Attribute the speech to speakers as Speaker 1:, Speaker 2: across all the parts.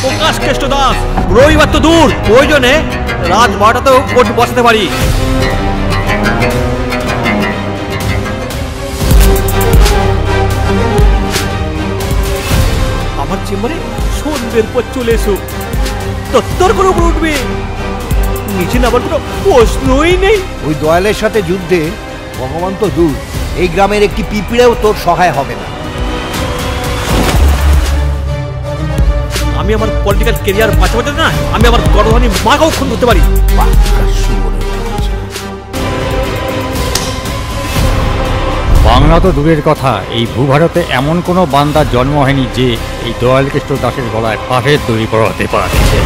Speaker 1: প্রকাশ কেষ্ট দাস, রবিবার তো দূর, প্রয়োজনে রাত 12টাতেও কোর্ট বসাতে পারি। আমার চেম্বারে সন্ধ্যের পর চলে এসো, তত্তর করে উপরে উঠবে, নিচে নামার কোনো প্রশ্নই নেই।
Speaker 2: ওই দয়ালের সাথে যুদ্ধে ভগবান তো দূর, এই গ্রামের একটি পিঁপড়েও তোর সহায় হবে না।
Speaker 1: আমি আমার পলিটিক্যাল কেরিয়ার বাঁচাতে না, আমি আমার গর্ভধারী মাকেও খুন করতে পারি।
Speaker 3: বাংলা তো দূরের কথা, এই ভূভারতে এমন কোনো বান্দার জন্ম হয়নি যে এই দয়াল কেষ্ট দাসের গলায় ফাঁসের দড়ি পড়াতে পারছে।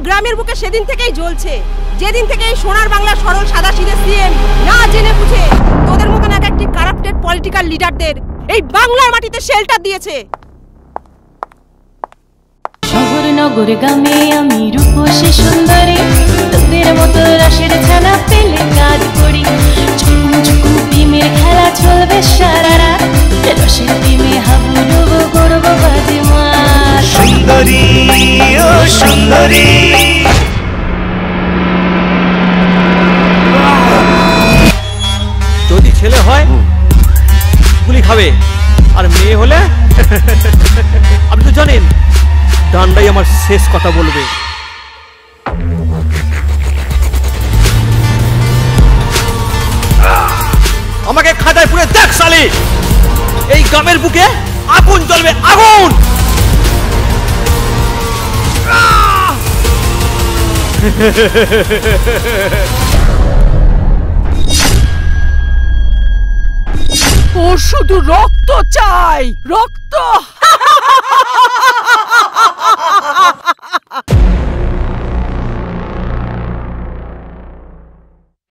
Speaker 4: গ্রামের বুকে সেদিন থেকেই জ্বলছে, যেদিন থেকে এই সোনার বাংলা সরল সাদা সিধে সিএম না জেনে বুঝে তোদের মতন এক একটি কারাপ্টেড পলিটিক্যাল লিডারদের এই বাংলার মাটিতে শেল্টার দিয়েছে।
Speaker 5: শহর নগর গ্রামে আমি রূপসী সুন্দরী, তোদের মতো রসের ছানা পেলে কাজ করি। চুকুম চুকুম ডিমের খেলা চলবে সারা রাত, রসের ডিমে হাবুডুবু করবো বাজে মার।
Speaker 6: সুন্দরী ও সুন্দরী,
Speaker 1: যদি ছেলে হয় গুলি খাবে, আর মেয়ে হলে আপনি তো জানেন ডান্ডাই আমার শেষ কথা বলবে। আমাকে খাদায় পুরে দেখ শালি, এই গ্রামের বুকে আগুন জ্বলবে, আগুন।
Speaker 4: ও শুধু রক্ত চাই, রক্ত।